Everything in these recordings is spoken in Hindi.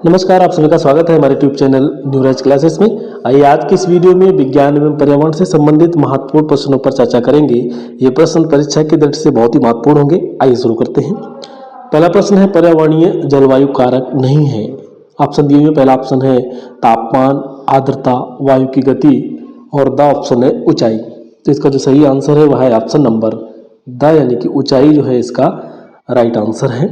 नमस्कार, आप सभी का स्वागत है हमारे यूट्यूब चैनल न्यूराज क्लासेस में। आइए आज की इस वीडियो में विज्ञान एवं पर्यावरण से संबंधित महत्वपूर्ण प्रश्नों पर चर्चा करेंगे। ये प्रश्न परीक्षा की दृष्टि से बहुत ही महत्वपूर्ण होंगे। आइए शुरू करते हैं। पहला प्रश्न है, पर्यावरणीय जलवायु कारक नहीं है। ऑप्शन दिए हुए, पहला ऑप्शन है तापमान, आर्द्रता, वायु की गति और द ऑप्शन है ऊंचाई। तो इसका जो सही आंसर है वह है ऑप्शन नंबर द, यानी कि ऊंचाई जो है इसका राइट आंसर है।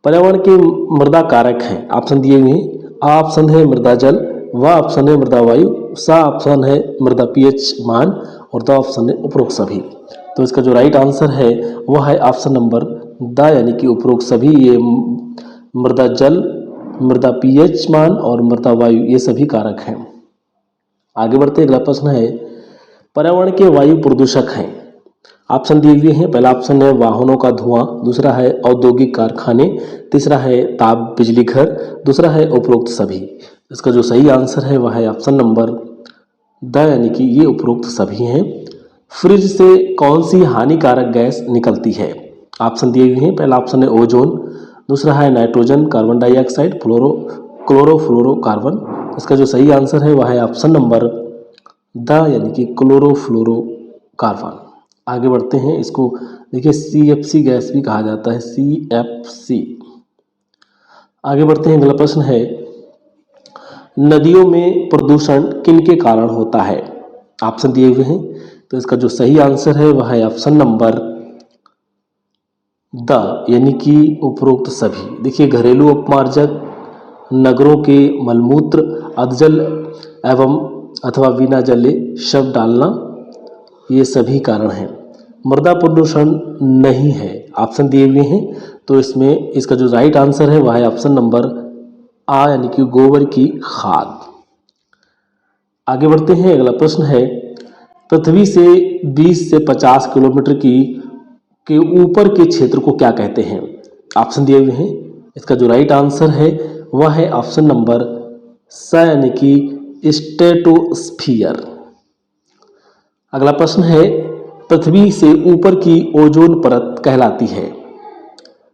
पर्यावरण के मृदा कारक हैं, ऑप्शन दिए हुए हैं। आ ऑप्शन है मृदा जल, व ऑप्शन है मृदा वायु, सा ऑप्शन है मृदा पीएच मान और द ऑप्शन है उपरोक्त सभी। तो इसका जो राइट आंसर है वह है ऑप्शन नंबर द, यानी कि उपरोक्त सभी। ये मृदा जल, मृदा पीएच मान और मृदा वायु ये सभी कारक हैं। आगे बढ़ते अगला प्रश्न है, पर्यावरण के वायु प्रदूषक हैं। ऑप्शन दिए हुए हैं। पहला ऑप्शन है वाहनों का धुआं, दूसरा है औद्योगिक कारखाने, तीसरा है ताप बिजली घर, दूसरा है उपरोक्त सभी। इसका जो सही आंसर है वह है ऑप्शन नंबर द, यानी कि ये उपरोक्त सभी हैं। फ्रिज से कौन सी हानिकारक गैस निकलती है? ऑप्शन दिए हुए हैं। पहला ऑप्शन है ओजोन, दूसरा है नाइट्रोजन, कार्बन डाइऑक्साइड, क्लोरोफ्लोरोकार्बन। इसका जो सही आंसर है वह है ऑप्शन नंबर द, यानी कि क्लोरोफ्लोरोकार्बन। आगे बढ़ते हैं। इसको देखिए CFC गैस भी कहा जाता है, CFC। आगे बढ़ते हैं। अगला प्रश्न है, नदियों में प्रदूषण किनके कारण होता है? ऑप्शन दिए हुए हैं। तो इसका जो सही आंसर है वह है ऑप्शन नंबर द, यानी कि उपरोक्त सभी। देखिए घरेलू अपमार्जक, नगरों के मलमूत्र, अधजल एवं अथवा बिना जले शव डालना, ये सभी कारण हैं। मृदा प्रदूषण नहीं है, ऑप्शन दिए हुए हैं। तो इसमें इसका जो राइट आंसर है वह है ऑप्शन नंबर आ, यानी कि गोबर की खाद। आगे बढ़ते हैं। अगला प्रश्न है, पृथ्वी से 20 से 50 किलोमीटर के ऊपर के क्षेत्र को क्या कहते हैं? ऑप्शन दिए हुए हैं। इसका जो राइट आंसर है वह है ऑप्शन नंबर स, यानी कि स्ट्रेटोस्फियर। अगला प्रश्न है, पृथ्वी से ऊपर की ओजोन परत कहलाती है।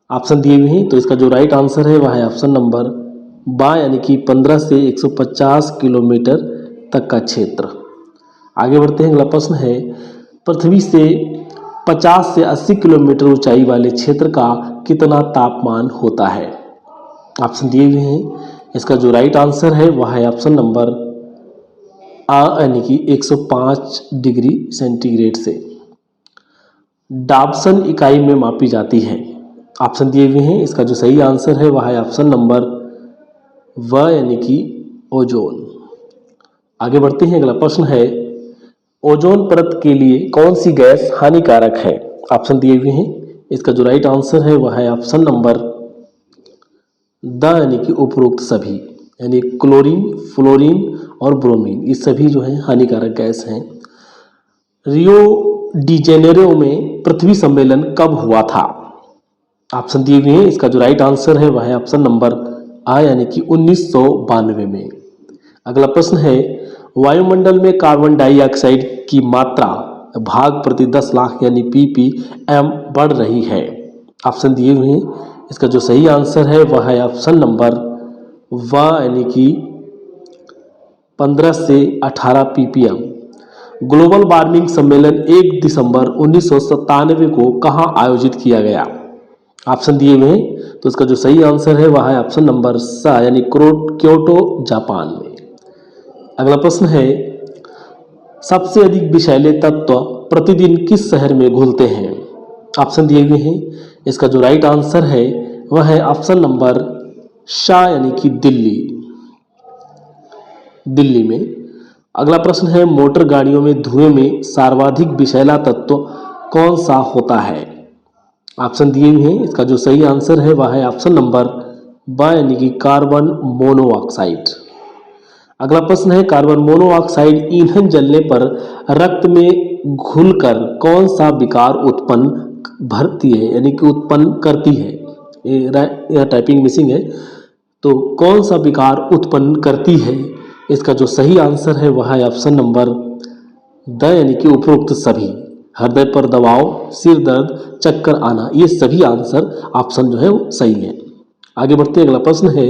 ऑप्शन दिए हुए हैं। तो इसका जो राइट आंसर है वह है ऑप्शन नंबर बा, यानी कि 15 से 150 किलोमीटर तक का क्षेत्र। आगे बढ़ते हैं। अगला प्रश्न है, पृथ्वी से 50 से 80 किलोमीटर ऊंचाई वाले क्षेत्र का कितना तापमान होता है? ऑप्शन दिए हुए हैं। इसका जो राइट आंसर है वह है ऑप्शन नंबर आ, यानी कि 105 डिग्री सेंटीग्रेड से। डाबसन इकाई में मापी जाती है। ऑप्शन दिए हुए हैं। इसका जो सही आंसर है वह है ऑप्शन नंबर व, यानी कि ओजोन। आगे बढ़ते हैं। अगला प्रश्न है, ओजोन परत के लिए कौन सी गैस हानिकारक है? ऑप्शन दिए हुए हैं। इसका जो राइट आंसर है वह है ऑप्शन नंबर द, यानी कि उपरोक्त सभी, यानी क्लोरीन, फ्लोरीन और ब्रोमीन, ये सभी जो है हानिकारक गैस हैं। रियो डी जेनेरो में पृथ्वी सम्मेलन कब हुआ था? ऑप्शन दिए हुए हैं। इसका जो राइट आंसर है वह है ऑप्शन नंबर आ, यानी कि 1992 में। अगला प्रश्न है, वायुमंडल में कार्बन डाइऑक्साइड की मात्रा भाग प्रति 10 लाख यानी ppm बढ़ रही है। ऑप्शन दिए हुए हैं। इसका जो सही आंसर है वह है ऑप्शन नंबर व, यानी कि 15 से 18 ppm। ग्लोबल वार्मिंग सम्मेलन 1 दिसंबर 1997 को कहाँ आयोजित किया गया? ऑप्शन दिए हुए हैं। तो इसका जो सही आंसर है वह है ऑप्शन नंबर सा, यानी क्योटो जापान में। अगला प्रश्न है, सबसे अधिक विषैले तत्व प्रतिदिन किस शहर में घुलते हैं? ऑप्शन दिए हुए हैं। इसका जो राइट आंसर है वह है ऑप्शन नंबर शा, यानी कि दिल्ली में। अगला प्रश्न है, मोटर गाड़ियों में धुएं में सर्वाधिक विषैला तत्व कौन सा होता है? ऑप्शन दिए हुए हैं। इसका जो सही आंसर है वह है ऑप्शन नंबर ब, यानी कि कार्बन मोनोऑक्साइड। अगला प्रश्न है, कार्बन मोनोऑक्साइड ईंधन जलने पर रक्त में घुलकर कौन सा विकार उत्पन्न करती है? यह टाइपिंग मिसिंग है। तो कौन सा विकार उत्पन्न करती है? इसका जो सही आंसर है वह है ऑप्शन नंबर द, यानी कि उपरोक्त सभी। हृदय पर दबाव, सिर दर्द, चक्कर आना, ये सभी आंसर ऑप्शन जो है वो सही है। आगे बढ़ते हैं। अगला प्रश्न है,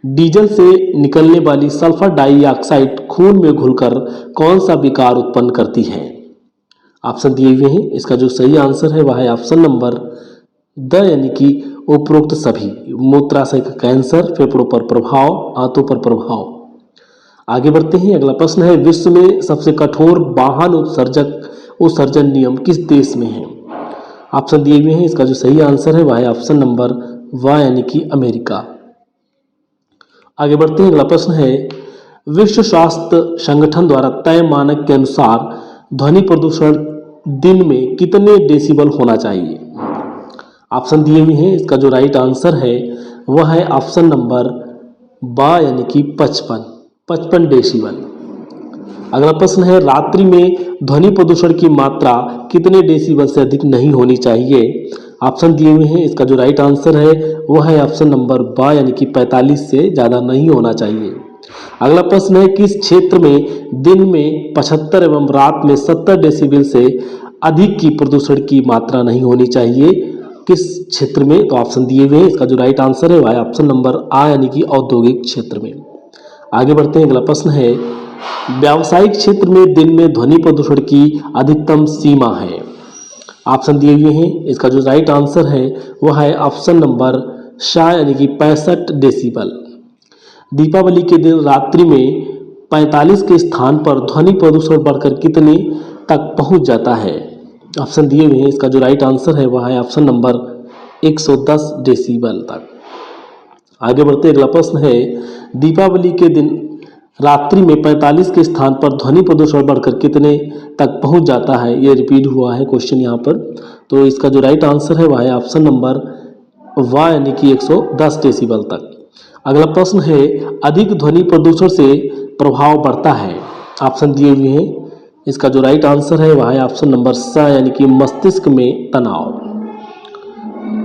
डीजल से निकलने वाली सल्फर डाइऑक्साइड खून में घुलकर कौन सा विकार उत्पन्न करती है? ऑप्शन दिए हुए हैं, इसका जो सही आंसर है वह है ऑप्शन नंबर द यानी कि उपरोक्त सभी। मूत्राशय का कैंसर, फेफड़ों पर प्रभाव, आंतों पर प्रभाव। आगे बढ़ते हैं, अगला प्रश्न है, विश्व में सबसे कठोर वाहन उत्सर्जन नियम किस देश में है? ऑप्शन दिए हुए हैं, इसका जो सही आंसर है वह है ऑप्शन नंबर व यानी कि अमेरिका। आगे बढ़ते हैं, अगला प्रश्न है, विश्व स्वास्थ्य संगठन द्वारा तय मानक के अनुसार ध्वनि प्रदूषण दिन में कितने डेसिबल होना चाहिए? ऑप्शन दिए हुए हैं, इसका जो राइट आंसर है वह है ऑप्शन नंबर बा यानी कि 55 डेसिबल। अगला प्रश्न है, रात्रि में ध्वनि प्रदूषण की मात्रा कितने डेसिबल से अधिक नहीं होनी चाहिए? ऑप्शन दिए हुए हैं, इसका जो राइट आंसर है वह है ऑप्शन नंबर बा यानी कि 45 से ज़्यादा नहीं होना चाहिए। अगला प्रश्न है, किस क्षेत्र में दिन में 75 एवं रात में 70 डेसिबल से अधिक की प्रदूषण की मात्रा नहीं होनी चाहिए? किस क्षेत्र में? तो ऑप्शन दिए हुए हैं, इसका जो राइट आंसर है वह है ऑप्शन नंबर आ यानी कि औद्योगिक क्षेत्र में। आगे बढ़ते हैं, अगला प्रश्न है, व्यावसायिक क्षेत्र में दिन में ध्वनि प्रदूषण की अधिकतम सीमा है? ऑप्शन दिए हुए हैं, इसका जो राइट आंसर है वह है ऑप्शन नंबर शा यानी कि 65 डेसिबल। दीपावली के दिन रात्रि में 45 के स्थान पर ध्वनि प्रदूषण बढ़कर कितने तक पहुंच जाता है? ऑप्शन दिए हुए हैं, इसका जो राइट आंसर है वह है ऑप्शन नंबर 110 डेसिबल तक। आगे बढ़ते अगला प्रश्न है, दीपावली के दिन रात्रि में 45 के स्थान पर ध्वनि प्रदूषण बढ़कर कितने तक पहुंच जाता है? ये रिपीट हुआ है क्वेश्चन यहाँ पर, तो इसका जो राइट आंसर है वह है ऑप्शन नंबर वा यानी कि 110 डेसिबल तक। अगला प्रश्न है, अधिक ध्वनि प्रदूषण से प्रभाव बढ़ता है? ऑप्शन दिए हुए हैं, इसका जो राइट आंसर है वह है ऑप्शन नंबर सा यानी कि मस्तिष्क में तनाव।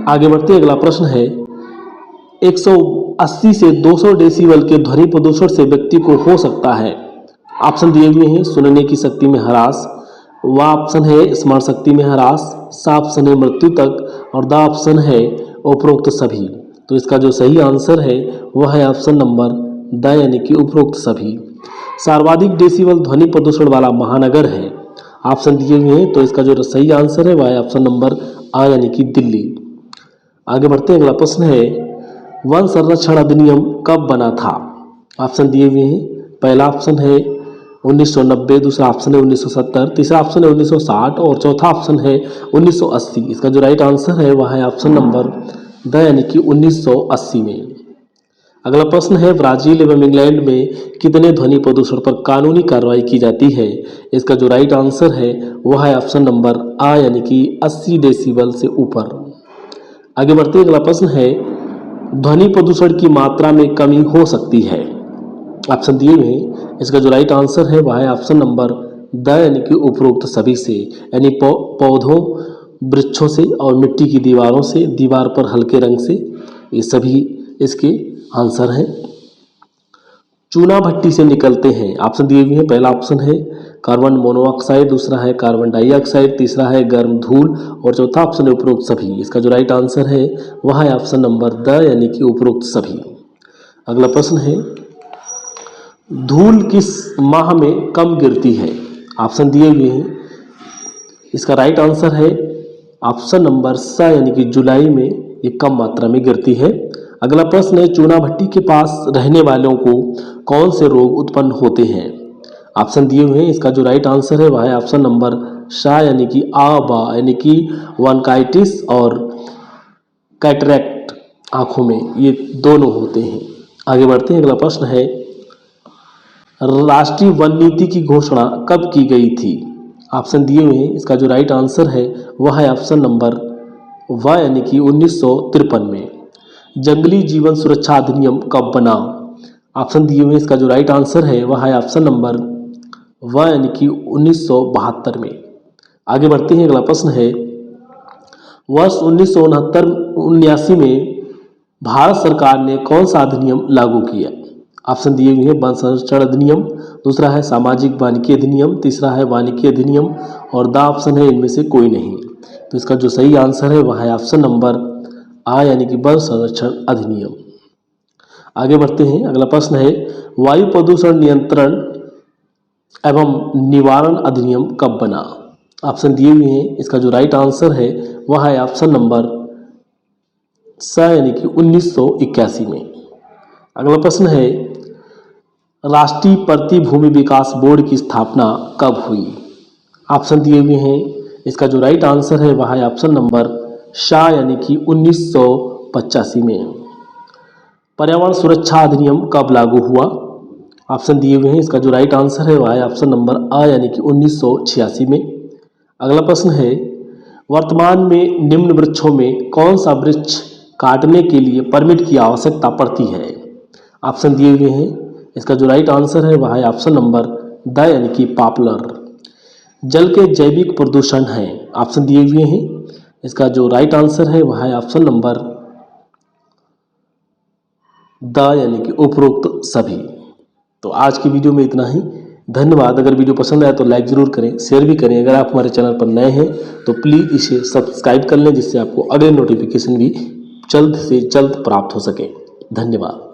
आगे बढ़ते अगला प्रश्न है, 180 से 200 डेसिबल के ध्वनि प्रदूषण से व्यक्ति को हो सकता है? ऑप्शन दिए हुए हैं, सुनने की शक्ति में ह्रास, व ऑप्शन है स्मरण शक्ति में ह्रास, सा ऑप्शन है मृत्यु तक, और द ऑप्शन है उपरोक्त सभी। तो इसका जो सही आंसर है वह है ऑप्शन नंबर द यानी कि उपरोक्त सभी। सर्वाधिक डेसिबल ध्वनि प्रदूषण वाला महानगर है? ऑप्शन दिए हुए हैं, तो इसका जो सही आंसर है वह है ऑप्शन नंबर आ यानी कि दिल्ली। आगे बढ़ते हैं, अगला प्रश्न है, वन संरक्षण अधिनियम कब बना था? ऑप्शन दिए हुए हैं, पहला ऑप्शन है 1990, दूसरा ऑप्शन है 1970, तीसरा ऑप्शन है 1960 और चौथा ऑप्शन है 1980। इसका जो राइट आंसर है वह है ऑप्शन नंबर द यानी कि 1980 में। अगला प्रश्न है, ब्राजील एवं इंग्लैंड में कितने ध्वनि प्रदूषण पर कानूनी कार्रवाई की जाती है? इसका जो राइट आंसर है वह है ऑप्शन नंबर आ यानी कि 80 डेसिबल से ऊपर। आगे बढ़ते अगला प्रश्न है, ध्वनि प्रदूषण की मात्रा में कमी हो सकती है? ऑप्शन दिए हुए हैं, इसका जो राइट आंसर है वह है ऑप्शन नंबर द यानी कि उपरोक्त सभी से, यानी पौधों, वृक्षों से और मिट्टी की दीवारों से, दीवार पर हल्के रंग से, ये सभी इसके आंसर हैं। चूना भट्टी से निकलते हैं? ऑप्शन दिए हुए हैं, पहला ऑप्शन है कार्बन मोनोऑक्साइड, दूसरा है कार्बन डाइऑक्साइड, तीसरा है गर्म धूल और चौथा ऑप्शन है उपरोक्त सभी। इसका जो राइट आंसर है वह है ऑप्शन नंबर द यानी कि उपरोक्त सभी। अगला प्रश्न है, धूल किस माह में कम गिरती है? ऑप्शन दिए हुए हैं, इसका राइट आंसर है ऑप्शन नंबर स यानी कि जुलाई में ये कम मात्रा में गिरती है। अगला प्रश्न है, चूना भट्टी के पास रहने वालों को कौन से रोग उत्पन्न होते हैं? ऑप्शन दिए हुए हैं, इसका जो राइट आंसर है वह है ऑप्शन नंबर शा यानी कि आबा यानी कि वनकाइटिस और कैटरेक्ट, आंखों में, ये दोनों होते हैं। आगे बढ़ते हैं, अगला प्रश्न है, राष्ट्रीय वन नीति की घोषणा कब की गई थी? ऑप्शन दिए हुए हैं, इसका जो राइट आंसर है वह है ऑप्शन नंबर व यानी कि 1953 में। जंगली जीवन सुरक्षा अधिनियम कब बना? ऑप्शन दिए हुए हैं, इसका जो राइट आंसर है वह है ऑप्शन नंबर व यानी कि 1972 में। आगे बढ़ते हैं, अगला प्रश्न है, वर्ष 1969-79 में भारत सरकार ने कौन सा अधिनियम लागू किया? ऑप्शन दिए हुए हैं, वन संरक्षण अधिनियम, दूसरा है सामाजिक वानिकी अधिनियम, तीसरा है वानिकी अधिनियम और द ऑप्शन है इनमें से कोई नहीं। तो इसका जो सही आंसर है वह है ऑप्शन नंबर आ यानी कि वन संरक्षण अधिनियम। आगे बढ़ते हैं। अगला प्रश्न है वायु प्रदूषण नियंत्रण एवं निवारण अधिनियम कब बना? ऑप्शन दिए हुए हैं, इसका जो राइट आंसर है वह है ऑप्शन नंबर स यानी कि 1981 में। अगला प्रश्न है राष्ट्रीय प्रतिभूमि विकास बोर्ड की स्थापना कब हुई? ऑप्शन दिए हुए हैं, इसका जो राइट आंसर है वह है ऑप्शन नंबर शाह यानी कि 1985 में। पर्यावरण सुरक्षा अधिनियम कब लागू हुआ? ऑप्शन दिए हुए हैं, इसका जो राइट आंसर है वह है ऑप्शन नंबर अ यानी कि 1986 में। अगला प्रश्न है वर्तमान में निम्न वृक्षों में कौन सा वृक्ष काटने के लिए परमिट की आवश्यकता पड़ती है? ऑप्शन दिए हुए हैं, इसका जो राइट आंसर है वह है ऑप्शन नंबर द यानी कि पॉपुलर। जल के जैविक प्रदूषण हैं, ऑप्शन दिए हुए हैं, इसका जो राइट आंसर है वह है ऑप्शन नंबर द यानी कि उपरोक्त सभी। तो आज की वीडियो में इतना ही। धन्यवाद। अगर वीडियो पसंद आए तो लाइक ज़रूर करें, शेयर भी करें। अगर आप हमारे चैनल पर नए हैं तो प्लीज़ इसे सब्सक्राइब कर लें, जिससे आपको अगले नोटिफिकेशन भी जल्द से जल्द प्राप्त हो सके। धन्यवाद।